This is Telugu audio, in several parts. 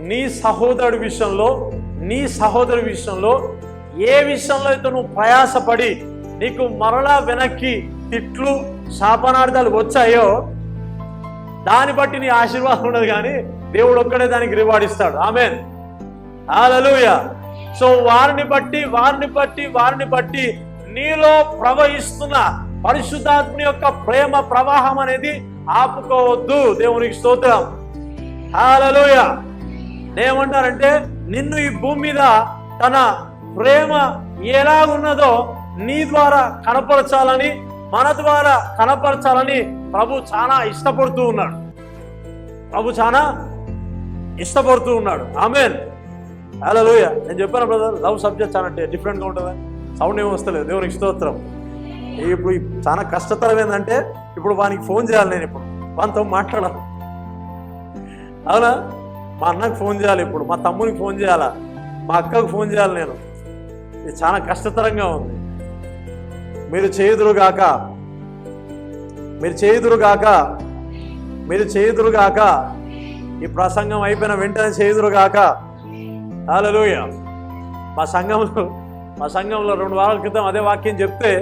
నీ సహోదరుడి విషయంలో, నీ సహోదరు విషయంలో ఏ విషయంలో అయితే నువ్వు ప్రయాసపడి నీకు మరలా వెనక్కి తిట్లు శాపనార్థాలు వచ్చాయో దాన్ని బట్టి నీ ఆశీర్వాదం ఉండదు, కానీ దేవుడు ఒక్కడే దానికి రివార్డ్ ఇస్తాడు. ఆమేన్, హల్లెలూయా. సో వారిని బట్టి నీలో ప్రవహిస్తున్న పరిశుద్ధాత్మ యొక్క ప్రేమ ప్రవాహం అనేది ఆపుకోవద్దు. దేవునికి స్తోత్రం, హల్లెలూయా. ఏమంటారంటే నిన్ను ఈ భూమి మీద తన ప్రేమ ఎలాగున్నదో నీ ద్వారా కనపరచాలని, మన ద్వారా కనపరచాలని ప్రభు చాలా ఇష్టపడుతూ ఉన్నాడు. ఆమేన్, హల్లెలూయా. నేను చెప్పాను బ్రదర్, లవ్ సబ్జెక్ట్ చాలా డిఫరెంట్గా ఉంటుందా? సౌండ్ ఏమి వస్తలేదు. దేవునికి స్తోత్రం. ఇప్పుడు చాలా కష్టతరం ఏంటంటే ఇప్పుడు వానికి ఫోన్ చేయాలి, నేను ఇప్పుడు వానితో మాట్లాడాలి. అవునా? మా అన్నకు ఫోన్ చేయాలి, ఇప్పుడు మా తమ్మునికి ఫోన్ చేయాలా, మా అక్కకు ఫోన్ చేయాలి. నేను ఇది చాలా కష్టతరంగా ఉంది. మీరు చేయుదురుగాక ఈ ప్రసంగం అయిపోయిన వెంటనే చేయుదురుగాక. హల్లెలూయా. మా సంఘంలో 2 వారాల క్రితం అదే వాక్యం చెప్తే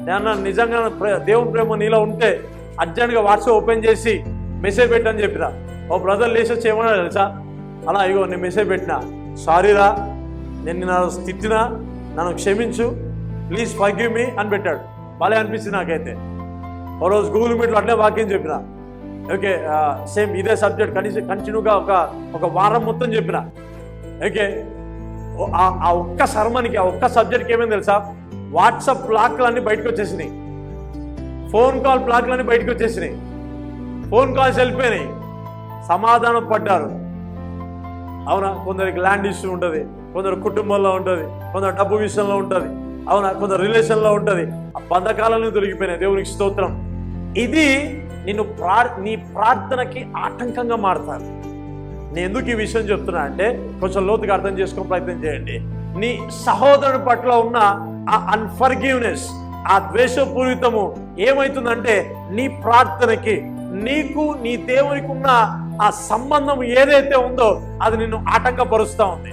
నేను నిజంగా దేవుని ప్రేమ నీలో ఉంటే అర్జెంట్గా వాట్సాప్ ఓపెన్ చేసి మెసేజ్ పెట్టని చెప్పిరా. ఓ బ్రదర్ లేచి వచ్చి ఏమన్నా తెలుసా, అలా ఇగో నేను మెసేజ్ పెట్టినా, సారీరా నేను నన్ను తిట్టినా, నన్ను క్షమించు, ప్లీజ్ ఫర్గివ్ మీ అని పెట్టాడు. భలే అనిపించింది నాకైతే. ఓ రోజు గూగుల్ మీట్లో అట్లే వాక్యం చెప్పిన, ఓకే సేమ్ ఇదే సబ్జెక్ట్ కంటిన్యూగా ఒక వారం మొత్తం చెప్పిన. ఓకే, ఆ ఒక్క సర్మన్కి, ఆ ఒక్క సబ్జెక్ట్కి ఏమైంది తెలుసా, వాట్సాప్ బ్లాక్లన్నీ బయటకు వచ్చేసినాయి, ఫోన్ కాల్ బ్లాక్లన్నీ బయటకు వచ్చేసినాయి, ఫోన్ కాల్స్ వెళ్ళిపోయినాయి. సమాధానం పడ్డారు. అవునా? కొందరికి ల్యాండ్ ఇష్యూ ఉంటుంది, కొందరు కుటుంబంలో ఉంటుంది, కొందరు డబ్బు విషయంలో ఉంటుంది, అవునా, కొందరు రిలేషన్లో ఉంటుంది. ఆ బంధకాలను తొలగిపోయినాయి. దేవునికి స్తోత్రం. ఇది నీ ప్రార్థనకి ఆటంకంగా మారుతారు. నేను ఎందుకు ఈ విషయం చెప్తున్నా అంటే కొంచెం లోతుగా అర్థం చేసుకునే ప్రయత్నం చేయండి. నీ సహోదరుడి పట్ల ఉన్న ఆ అన్ఫర్గివ్నెస్, ఆ ద్వేషపూరితము ఏమవుతుందంటే నీ ప్రార్థనకి, నీకు నీ దేవునికి ఉన్న ఆ సంబంధం ఏదైతే ఉందో అది నిన్ను ఆటంకపరుస్తూ ఉంది.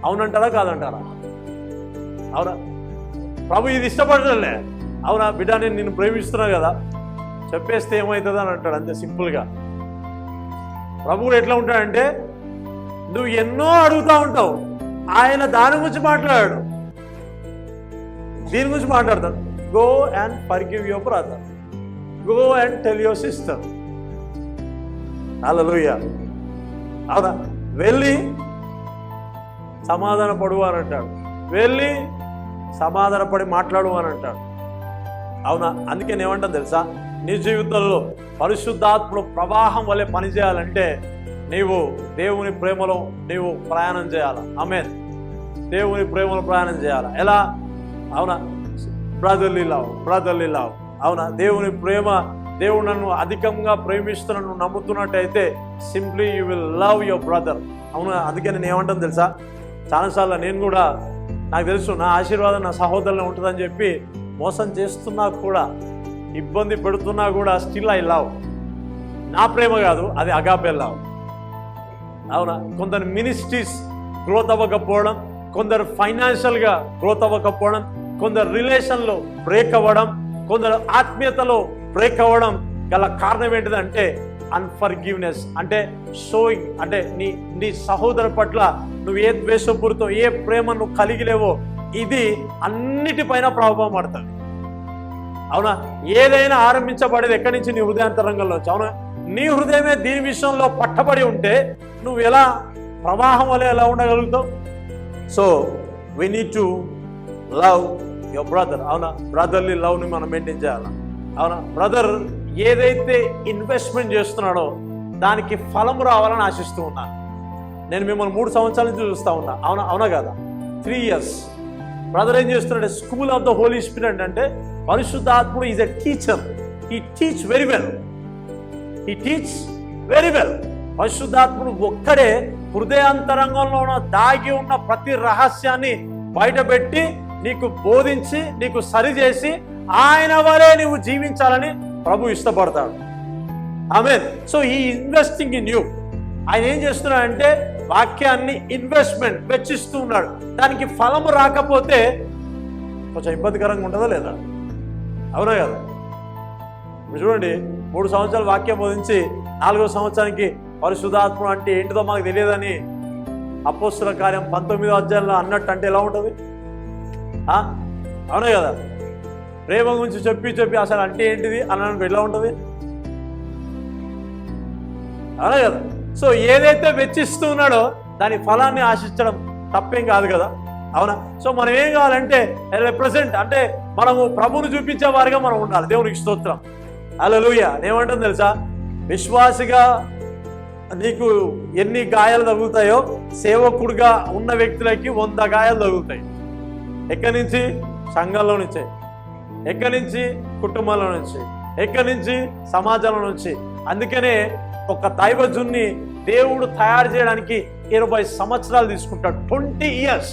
అవునంటారా కాదంటారా? అవునా? ప్రభు ఇది ఇష్టపడలే. అవునా బిడ్డ, నేను నిన్ను ప్రేమిస్తున్నా కదా, చెప్పేస్తే ఏమవుతుంది అని అంటాడు, అంతే సింపుల్గా. ప్రభు కూడా ఎట్లా ఉంటాడంటే నువ్వు ఎన్నో అడుగుతూ ఉంటావు, ఆయన దాని గురించి మాట్లాడాడు, దీని గురించి మాట్లాడతాడు. Go and forgive your brother, go and tell your sister. Hallelujah. అవునా? వెళ్ళి సమాధాన పడు అని అంటాడు, వెళ్ళి సమాధానపడి మాట్లాడు అని అంటాడు. అవునా? అందుకే నేనేమంటాను తెలుసా, నీ జీవితంలో పరిశుద్ధాత్ముడు ప్రవాహం వల్లే పనిచేయాలంటే నీవు దేవుని ప్రేమలో నీవు ప్రయాణం చేయాలి. ఆమేన్. దేవుని ప్రేమలో ప్రయాణం చేయాలి. ఎలా? అవునా? Brotherly love. అవునా? దేవుని ప్రేమ, దేవుడు నన్ను అధికంగా ప్రేమిస్తున్నట్టు నమ్ముతున్నట్టయితే simply you will love your brother. అవునా? అందుకే నేను ఏమంటాను తెలుసా, చాలాసార్లు నేను కూడా, నాకు తెలుసు నా ఆశీర్వాదం నా సహోదరులో ఉంటుందని చెప్పి మోసం చేస్తున్నా కూడా, ఇబ్బంది పెడుతున్నా కూడా స్టిల్ ఐ లవ్. నా ప్రేమ కాదు, అది అగాపే లవ్. అవునా? కొందరు మినిస్ట్రీస్ గ్రోత్ అవ్వకపోవడం, కొందరు ఫైనాన్షియల్గా గ్రోత్ అవ్వకపోవడం, కొందరు రిలేషన్లో బ్రేక్ అవ్వడం, కొందరు ఆత్మీయతలో బ్రేక్ అవ్వడం గల కారణం ఏంటిదంటే అన్ఫర్గివ్నెస్. అంటే షోయింగ్, అంటే నీ సహోదరు పట్ల నువ్వు ఏ ద్వేషపూరితో, ఏ ప్రేమ నువ్వు కలిగి లేవో ఇది అన్నిటిపైన ప్రభావం పడుతుంది. అవునా? ఏదైనా ఆరంభించబడేది ఎక్కడి నుంచి? నీ హృదయాంతరంగంలో. అవునా? నీ హృదయమే దీని విషయంలో పట్టబడి ఉంటే నువ్వు ఎలా ప్రవాహం వల్ల ఎలా ఉండగలుగుతావు? So we need to love your brother. అవునా? బ్రదర్లీ లవ్ని మనం మెయింటైన్ చేయాలి. అవునా? బ్రదర్ ఏదైతే ఇన్వెస్ట్మెంట్ చేస్తున్నాడో దానికి ఫలం రావాలని ఆశిస్తూ ఉన్నాను. నేను మిమ్మల్ని 3 సంవత్సరాల నుంచి చూస్తూ ఉన్నా. అవునా కదా? 3 years. బ్రదర్ ఏం చేస్తున్నాడు? School of the Holy Spirit అంటే పరిశుద్ధాత్ముడు is a teacher. He teach very well. పరిశుద్ధాత్ముడు ఒక్కడే హృదయాంతరంగంలో దాగి ఉన్న ప్రతి రహస్యాన్ని బయటపెట్టి నీకు బోధించి నీకు సరిచేసి ఆయన వలే నీవు జీవించాలని ప్రభు ఇష్టపడతాడు. Amen. So he investing in you. ఆయన ఏం చేస్తున్నాడంటే వాక్యాన్ని ఇన్వెస్ట్మెంట్ వెచ్చిస్తూ ఉన్నాడు. దానికి ఫలము రాకపోతే కొంచెం ఇబ్బందికరంగా ఉంటుందా లేదా? అవునా కదా? చూడండి, 3 సంవత్సరాలు వాక్యం బోధించి 4వ సంవత్సరానికి పరిశుద్ధాత్మ అంటే ఏంటిదో మాకు తెలియదని అపోస్తుల కార్యం 19వ అధ్యాయంలో అన్నట్టు అంటే ఎలా ఉంటుంది? అవునా కదా? ప్రేమ గురించి చెప్పి అసలు అంటే ఏంటిది అన్నట్టు ఎలా ఉంటుంది? అవునా కదా? సో ఏదైతే వెచ్చిస్తూ ఉన్నాడో దాని ఫలాన్ని ఆశించడం తప్పేం కాదు కదా? అవునా? సో మనం ఏం కావాలంటే రిప్రజెంట్ అంటే మనము ప్రభువును చూపించే వారిగా మనం ఉండాలి. దేవునికి స్తోత్రం. హల్లెలూయా. ఏమంటుంది తెలుసా? విశ్వాసిగా నీకు ఎన్ని గాయాలు తగులుతాయో సేవకుడిగా ఉన్న వ్యక్తులకి 100 గాయాలు తగులుతాయి. ఎక్కడి నుంచి? సంఘంలో నుంచే. ఎక్కడి నుంచి? కుటుంబంలో నుంచి. ఎక్కడి నుంచి? సమాజంలో నుంచి. అందుకనే ఒక దైవజున్ని దేవుడు తయారు చేయడానికి 20 సంవత్సరాలు తీసుకుంటాడు. 20 years.